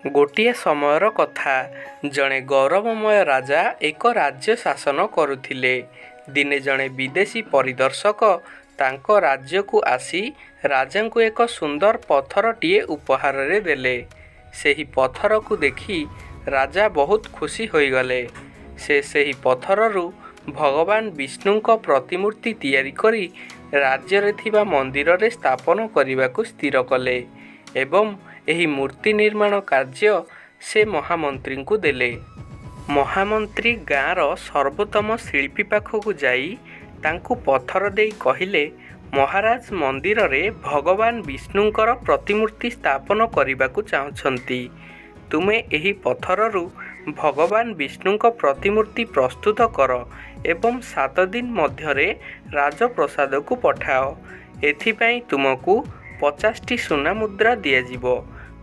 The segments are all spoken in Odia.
ଗୋଟିଏ ସମୟର କଥା, ଜଣେ ଗୌରବମୟ ରାଜା ଏକ ରାଜ୍ୟ ଶାସନ କରୁଥିଲେ। ଦିନେ ଜଣେ ବିଦେଶୀ ପରିଦର୍ଶକ ତାଙ୍କ ରାଜ୍ୟକୁ ଆସି ରାଜାଙ୍କୁ ଏକ ସୁନ୍ଦର ପଥରଟିଏ ଉପହାରରେ ଦେଲେ। ସେହି ପଥରକୁ ଦେଖି ରାଜା ବହୁତ ଖୁସି ହୋଇଗଲେ। ସେ ସେହି ପଥରରୁ ଭଗବାନ ବିଷ୍ଣୁଙ୍କ ପ୍ରତିମୂର୍ତ୍ତି ତିଆରି କରି ରାଜ୍ୟରେ ଥିବା ମନ୍ଦିରରେ ସ୍ଥାପନ କରିବାକୁ ସ୍ଥିର କଲେ ଏବଂ ଏହି ମୂର୍ତ୍ତି ନିର୍ମାଣ କାର୍ଯ୍ୟ ସେ ମହାମନ୍ତ୍ରୀଙ୍କୁ ଦେଲେ। ମହାମନ୍ତ୍ରୀ ଗାଁର ସର୍ବୋତ୍ତମ ଶିଳ୍ପୀ ପାଖକୁ ଯାଇ ତାଙ୍କୁ ପଥର ଦେଇ କହିଲେ, ମହାରାଜ ମନ୍ଦିରରେ ଭଗବାନ ବିଷ୍ଣୁଙ୍କର ପ୍ରତିମୂର୍ତ୍ତି ସ୍ଥାପନ କରିବାକୁ ଚାହୁଁଛନ୍ତି। ତୁମେ ଏହି ପଥରରୁ ଭଗବାନ ବିଷ୍ଣୁଙ୍କ ପ୍ରତିମୂର୍ତ୍ତି ପ୍ରସ୍ତୁତ କର ଏବଂ 7 ଦିନ ମଧ୍ୟରେ ରାଜପ୍ରସାଦକୁ ପଠାଅ। ଏଥିପାଇଁ ତୁମକୁ 50ଟି ସୁନା ମୁଦ୍ରା ଦିଆଯିବ।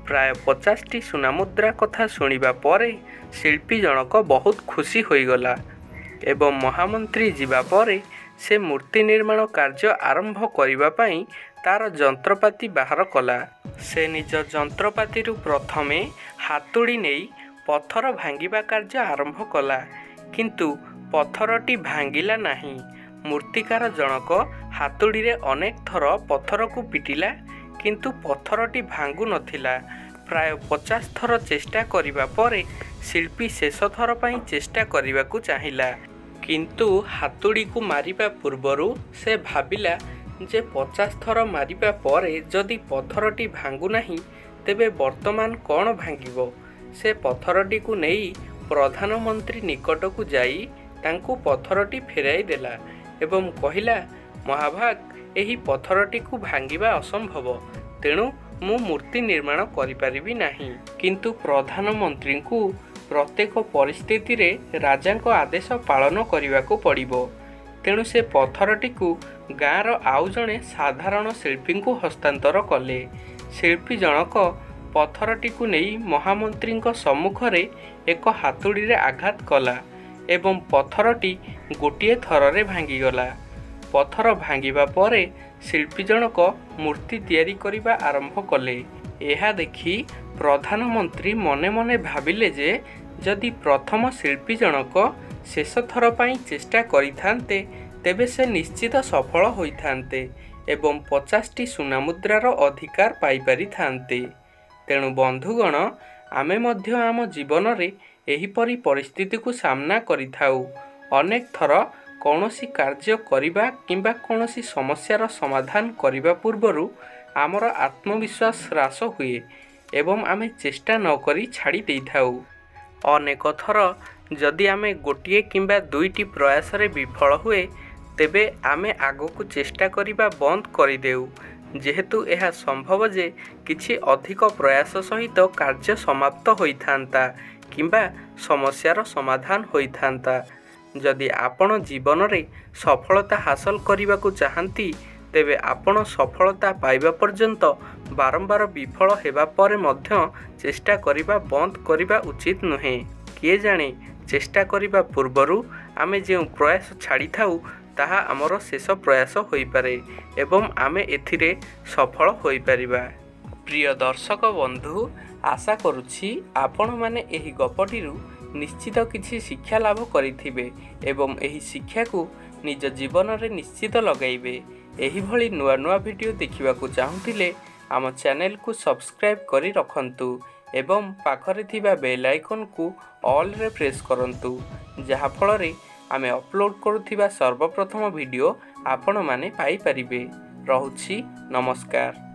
ପ୍ରାୟ 50ଟି ସୁନା ମୁଦ୍ରା କଥା ଶୁଣିବା ପରେ ଶିଳ୍ପୀ ଜଣକ ବହୁତ ଖୁସି ହୋଇଗଲା ଏବଂ ମହାମନ୍ତ୍ରୀ ଯିବା ପରେ ସେ ମୂର୍ତ୍ତି ନିର୍ମାଣ କାର୍ଯ୍ୟ ଆରମ୍ଭ କରିବା ପାଇଁ ତାର ଯନ୍ତ୍ରପାତି ବାହାର କଲା। ସେ ନିଜ ଯନ୍ତ୍ରପାତିରୁ ପ୍ରଥମେ ହାତୁଡ଼ି ନେଇ ପଥର ଭାଙ୍ଗିବା କାର୍ଯ୍ୟ ଆରମ୍ଭ କଲା, କିନ୍ତୁ ପଥରଟି ଭାଙ୍ଗିଲା ନାହିଁ। ମୂର୍ତ୍ତିକାର ଜଣକ ହାତୁଡ଼ିରେ ଅନେକ ଥର ପଥରକୁ ପିଟିଲା, କିନ୍ତୁ ପଥରଟି ଭାଙ୍ଗୁ ନଥିଲା। ପ୍ରାୟ 50 ଥର ଚେଷ୍ଟା କରିବା ପରେ ଶିଳ୍ପୀ ଶେଷ ଥର ପାଇଁ ଚେଷ୍ଟା କରିବାକୁ ଚାହିଁଲା, କିନ୍ତୁ ହାତୁଡ଼ିକୁ ମାରିବା ପୂର୍ବରୁ ସେ ଭାବିଲା ଯେ 50 ଥର ମାରିବା ପରେ ଯଦି ପଥରଟି ଭାଙ୍ଗୁନାହିଁ ତେବେ ବର୍ତ୍ତମାନ କ'ଣ ଭାଙ୍ଗିବ। ସେ ପଥରଟିକୁ ନେଇ ପ୍ରଧାନମନ୍ତ୍ରୀ ନିକଟକୁ ଯାଇ ତାଙ୍କୁ ପଥରଟି ଫେରାଇ ଦେଲା ଏବଂ କହିଲା, ମହାଭାଗ, ଏହି ପଥରଟିକୁ ଭାଙ୍ଗିବା ଅସମ୍ଭବ, ତେଣୁ ମୁଁ ମୂର୍ତ୍ତି ନିର୍ମାଣ କରିପାରିବି ନାହିଁ। କିନ୍ତୁ ପ୍ରଧାନମନ୍ତ୍ରୀଙ୍କୁ ପ୍ରତ୍ୟେକ ପରିସ୍ଥିତିରେ ରାଜାଙ୍କ ଆଦେଶ ପାଳନ କରିବାକୁ ପଡ଼ିବ। ତେଣୁ ସେ ପଥରଟିକୁ ଗାଁର ଆଉ ଜଣେ ସାଧାରଣ ଶିଳ୍ପୀଙ୍କୁ ହସ୍ତାନ୍ତର କଲେ। ଶିଳ୍ପୀ ଜଣକ ପଥରଟିକୁ ନେଇ ମହାମନ୍ତ୍ରୀଙ୍କ ସମ୍ମୁଖରେ ଏକ ହାତୁଡ଼ିରେ ଆଘାତ କଲା ଏବଂ ପଥରଟି ଗୋଟିଏ ଥରରେ ଭାଙ୍ଗିଗଲା। ପଥର ଭାଙ୍ଗିବା ପରେ ଶିଳ୍ପୀ ଜଣକ ମୂର୍ତ୍ତି ତିଆରି କରିବା ଆରମ୍ଭ କଲେ। ଏହା ଦେଖି ପ୍ରଧାନମନ୍ତ୍ରୀ ମନେ ମନେ ଭାବିଲେ ଯେ ଯଦି ପ୍ରଥମ ଶିଳ୍ପୀ ଜଣକ ଶେଷ ଥର ପାଇଁ ଚେଷ୍ଟା କରିଥାନ୍ତେ ତେବେ ସେ ନିଶ୍ଚିତ ସଫଳ ହୋଇଥାନ୍ତେ ଏବଂ 50ଟି ସୁନା ମୁଦ୍ରାର ଅଧିକାର ପାଇପାରିଥାନ୍ତେ। ତେଣୁ ବନ୍ଧୁଗଣ, ଆମେ ମଧ୍ୟ ଆମ ଜୀବନରେ ଏହିପରି ପରିସ୍ଥିତିକୁ ସାମ୍ନା କରିଥାଉ। ଅନେକ ଥର କୌଣସି କାର୍ଯ୍ୟ କରିବା କିମ୍ବା କୌଣସି ସମସ୍ୟାର ସମାଧାନ କରିବା ପୂର୍ବରୁ ଆମର ଆତ୍ମବିଶ୍ୱାସ ହ୍ରାସ ହୁଏ ଏବଂ ଆମେ ଚେଷ୍ଟା ନକରି ଛାଡ଼ି ଦେଇଥାଉ। ଅନେକ ଥର ଯଦି ଆମେ ଗୋଟିଏ କିମ୍ବା 2ଟି ପ୍ରୟାସରେ ବିଫଳ ହୁଏ ତେବେ ଆମେ ଆଗକୁ ଚେଷ୍ଟା କରିବା ବନ୍ଦ କରିଦେଉ, ଯେହେତୁ ଏହା ସମ୍ଭବ ଯେ କିଛି ଅଧିକ ପ୍ରୟାସ ସହିତ କାର୍ଯ୍ୟ ସମାପ୍ତ ହୋଇଥାନ୍ତା କିମ୍ବା ସମସ୍ୟାର ସମାଧାନ ହୋଇଥାନ୍ତା। ଯଦି ଆପଣ ଜୀବନରେ ସଫଳତା ହାସଲ କରିବାକୁ ଚାହାନ୍ତି ତେବେ ଆପଣ ସଫଳତା ପାଇବା ପର୍ଯ୍ୟନ୍ତ ବାରମ୍ବାର ବିଫଳ ହେବା ପରେ ମଧ୍ୟ ଚେଷ୍ଟା କରିବା ବନ୍ଦ କରିବା ଉଚିତ ନୁହେଁ। କିଏ ଜାଣେ, ଚେଷ୍ଟା କରିବା ପୂର୍ବରୁ ଆମେ ଯେଉଁ ପ୍ରୟାସ ଛାଡ଼ିଥାଉ ତାହା ଆମର ଶେଷ ପ୍ରୟାସ ହୋଇପାରେ ଏବଂ ଆମେ ଏଥିରେ ସଫଳ ହୋଇପାରିବା। ପ୍ରିୟ ଦର୍ଶକ ବନ୍ଧୁ, ଆଶା କରୁଛି ଆପଣମାନେ ଏହି ଗପଟିରୁ ନିଶ୍ଚିତ କିଛି ଶିକ୍ଷା ଲାଭ କରିଥିବେ ଏବଂ ଏହି ଶିକ୍ଷାକୁ ନିଜ ଜୀବନରେ ନିଶ୍ଚିତ ଲଗାଇବେ। ଏହିଭଳି ନୂଆ ନୂଆ ଭିଡ଼ିଓ ଦେଖିବାକୁ ଚାହୁଁଥିଲେ ଆମ ଚ୍ୟାନେଲକୁ ସବସ୍କ୍ରାଇବ୍ କରି ରଖନ୍ତୁ ଏବଂ ପାଖରେ ଥିବା ବେଲ୍ ଆଇକନ୍କୁ ଅଲ୍ରେ ପ୍ରେସ୍ କରନ୍ତୁ, ଯାହାଫଳରେ ଆମେ ଅପଲୋଡ଼ କରୁଥିବା ସର୍ବପ୍ରଥମ ଭିଡ଼ିଓ ଆପଣମାନେ ପାଇପାରିବେ। ରହୁଛି, ନମସ୍କାର।